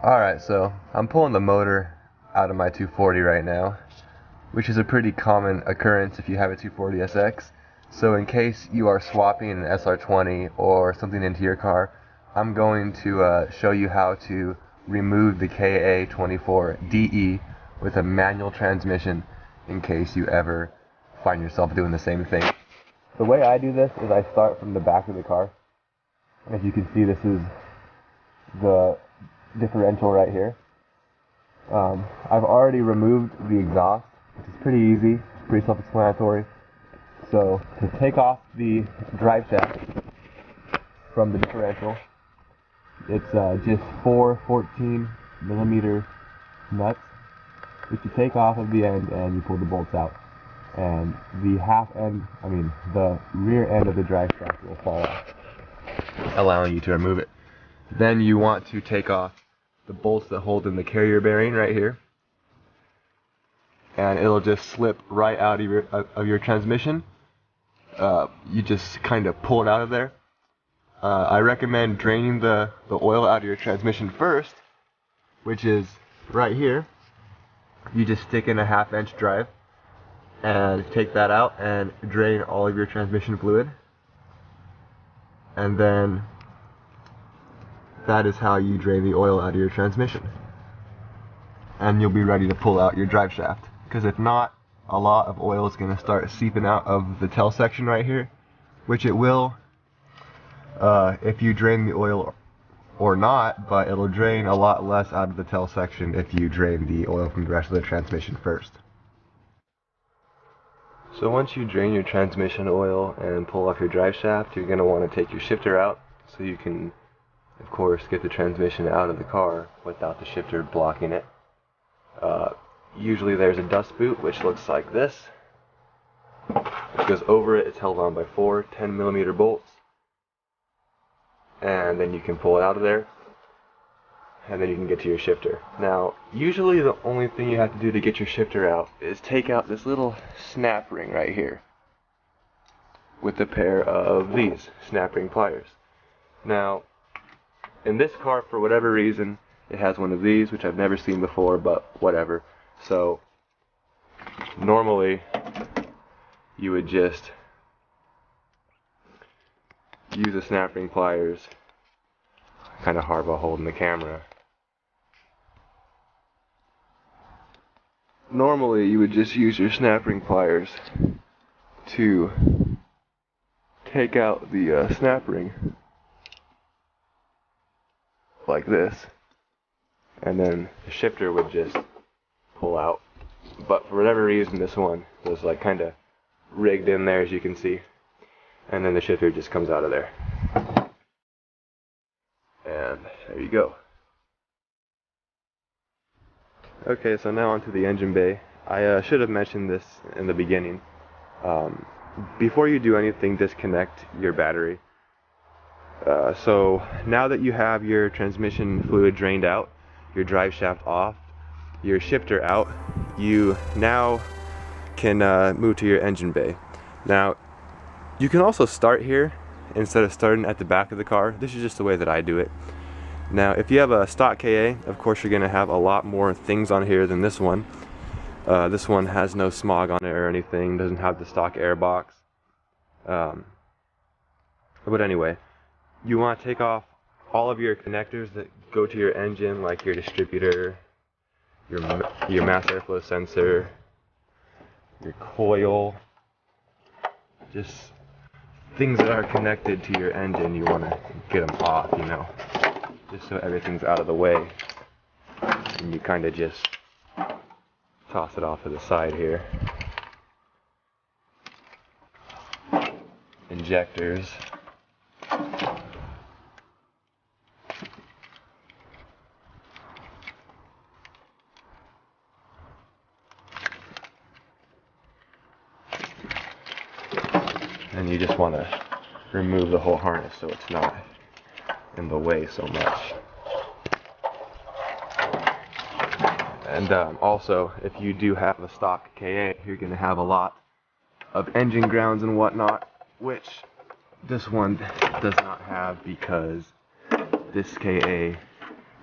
Alright, so I'm pulling the motor out of my 240 right now, which is a pretty common occurrence if you have a 240SX. So in case you are swapping an SR20 or something into your car, I'm going to show you how to remove the KA24DE with a manual transmission in case you ever find yourself doing the same thing. The way I do this is I start from the back of the car. As you can see, this is the differential right here. I've already removed the exhaust, which is pretty easy, pretty self-explanatory. So to take off the drive shaft from the differential, it's just 4 14mm nuts, which you take off of the end and you pull the bolts out. And the rear end of the drive shaft will fall off, allowing you to remove it. Then you want to take off the bolts that hold in the carrier bearing right here, and it'll just slip right out of your transmission. You just kind of pull it out of there. I recommend draining the oil out of your transmission first, which is right here. You just stick in a 1/2 inch drive and take that out and drain all of your transmission fluid, and then that is how you drain the oil out of your transmission, and you'll be ready to pull out your drive shaft. Because if not, a lot of oil is going to start seeping out of the tail section right here, which it will if you drain the oil or not, but it'll drain a lot less out of the tail section if you drain the oil from the rest of the transmission first. So once you drain your transmission oil and pull off your drive shaft, you're going to want to take your shifter out so you can, of course, get the transmission out of the car without the shifter blocking it. Usually there's a dust boot which looks like this. It goes over it. It's held on by 4 10mm bolts, and then you can pull it out of there, and then you can get to your shifter. Now, usually the only thing you have to do to get your shifter out is take out this little snap ring right here with a pair of these snap ring pliers. Now, in this car, for whatever reason, it has one of these, which I've never seen before, but whatever. So, normally, you would just use the snap ring pliers, kind of hard while holding the camera. Normally, you would just use your snap ring pliers to take out the snap ring like this, and then the shifter would just pull out. But for whatever reason, this one was like kind of rigged in there, as you can see, and then the shifter just comes out of there, and there you go. Okay, so now onto the engine bay. I should have mentioned this in the beginning. Before you do anything, disconnect your battery. So now that you have your transmission fluid drained out, your drive shaft off, your shifter out, you now can move to your engine bay. Now, you can also start here instead of starting at the back of the car. This is just the way that I do it. Now, if you have a stock KA, of course you're going to have a lot more things on here than this one. This one has no smog on it or anything, doesn't have the stock air box. But anyway, you want to take off all of your connectors that go to your engine, like your distributor, your mass airflow sensor, your coil, just things that are connected to your engine. You want to get them off, you know, just so everything's out of the way. And you kind of just toss it off to the side here. Injectors. And you just want to remove the whole harness so it's not in the way so much. And also, if you do have a stock KA, you're going to have a lot of engine grounds and whatnot, which this one does not have, because this KA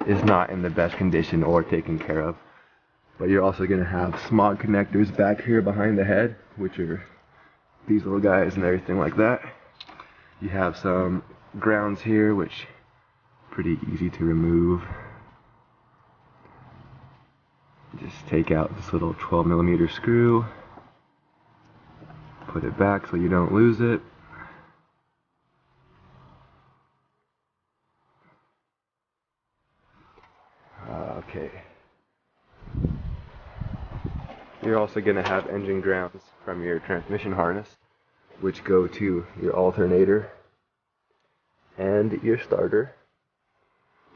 is not in the best condition or taken care of. But you're also going to have smog connectors back here behind the head, which are these little guys and everything like that. You have some grounds here, which are pretty easy to remove. Just take out this little 12mm screw, put it back so you don't lose it. Okay. You're also going to have engine grounds from your transmission harness, which go to your alternator and your starter,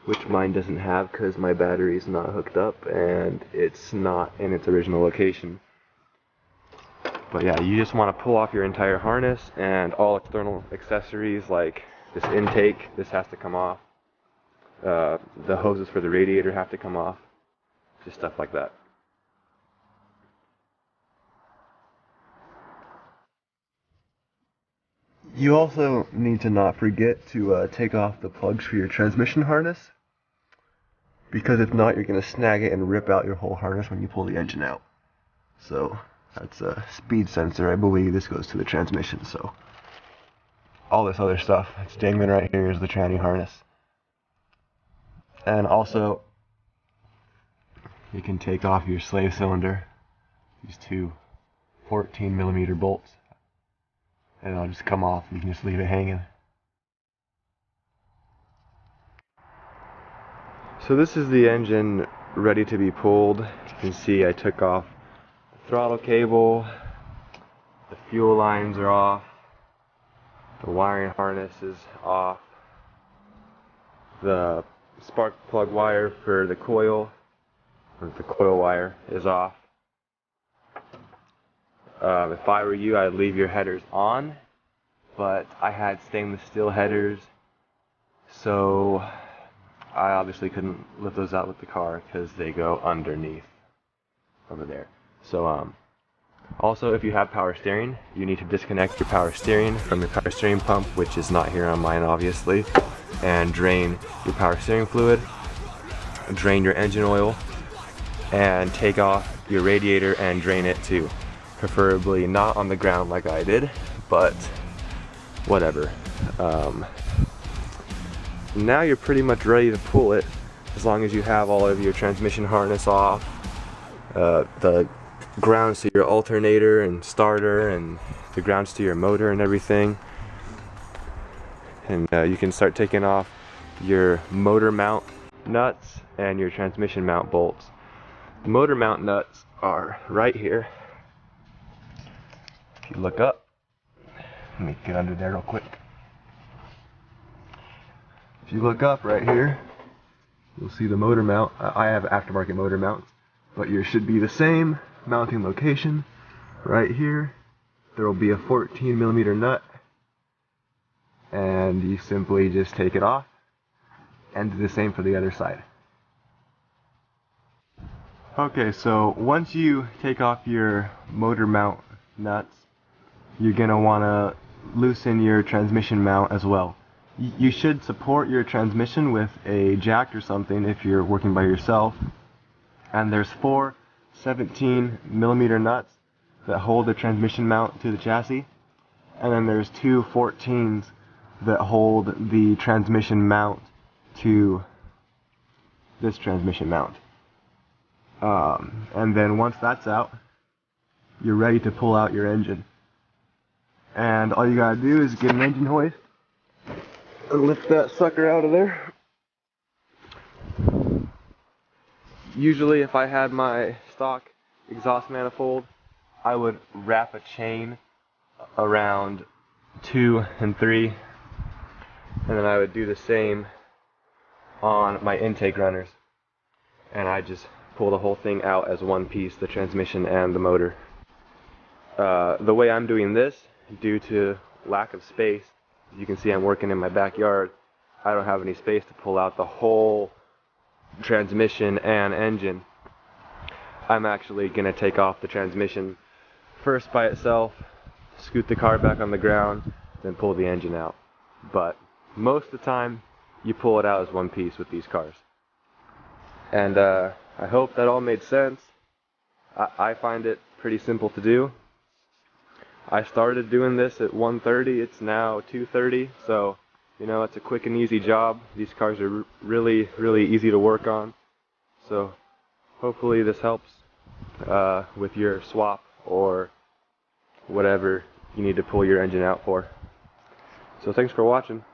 which mine doesn't have because my battery is not hooked up and it's not in its original location. But yeah, you just want to pull off your entire harness and all external accessories like this intake. This has to come off. The hoses for the radiator have to come off. Just stuff like that. You also need to not forget to take off the plugs for your transmission harness, because if not, you're going to snag it and rip out your whole harness when you pull the engine out. So that's a speed sensor. I believe this goes to the transmission. So all this other stuff that's dangling right here is the tranny harness. And also, you can take off your slave cylinder, these two 14mm bolts, and it'll just come off. You can just leave it hanging. So this is the engine ready to be pulled. You can see I took off the throttle cable, the fuel lines are off, the wiring harness is off, the spark plug wire for the coil, or the coil wire, is off. If I were you, I'd leave your headers on, but I had stainless steel headers, so I obviously couldn't lift those out with the car because they go underneath over there. So also, if you have power steering, you need to disconnect your power steering from your power steering pump, which is not here on mine obviously, and drain your power steering fluid, drain your engine oil, and take off your radiator and drain it too. Preferably not on the ground like I did, but whatever. Now you're pretty much ready to pull it, as long as you have all of your transmission harness off, the grounds to your alternator and starter, and the grounds to your motor and everything. And you can start taking off your motor mount nuts and your transmission mount bolts. The motor mount nuts are right here. If you look up, let me get under there real quick. If you look up right here, you'll see the motor mount. I have aftermarket motor mounts, but yours should be the same mounting location. Right here, there will be a 14mm nut, and you simply just take it off and do the same for the other side. Okay, so once you take off your motor mount nuts, you're going to want to loosen your transmission mount as well. You should support your transmission with a jack or something if you're working by yourself. And there's 4 17mm nuts that hold the transmission mount to the chassis. And then there's 2 14s that hold the transmission mount to this transmission mount. And then once that's out, you're ready to pull out your engine. And all you gotta do is get an engine hoist and lift that sucker out of there. Usually if I had my stock exhaust manifold, I would wrap a chain around 2 and 3, and then I would do the same on my intake runners, and I just pull the whole thing out as one piece, the transmission and the motor. The way I'm doing this, due to lack of space, you can see I'm working in my backyard, I don't have any space to pull out the whole transmission and engine. I'm actually going to take off the transmission first by itself, scoot the car back on the ground, then pull the engine out. But most of the time, you pull it out as one piece with these cars. And I hope that all made sense. I find it pretty simple to do. I started doing this at 1:30, it's now 2:30, so you know, it's a quick and easy job. These cars are really, really easy to work on. So hopefully this helps with your swap or whatever you need to pull your engine out for. So thanks for watching.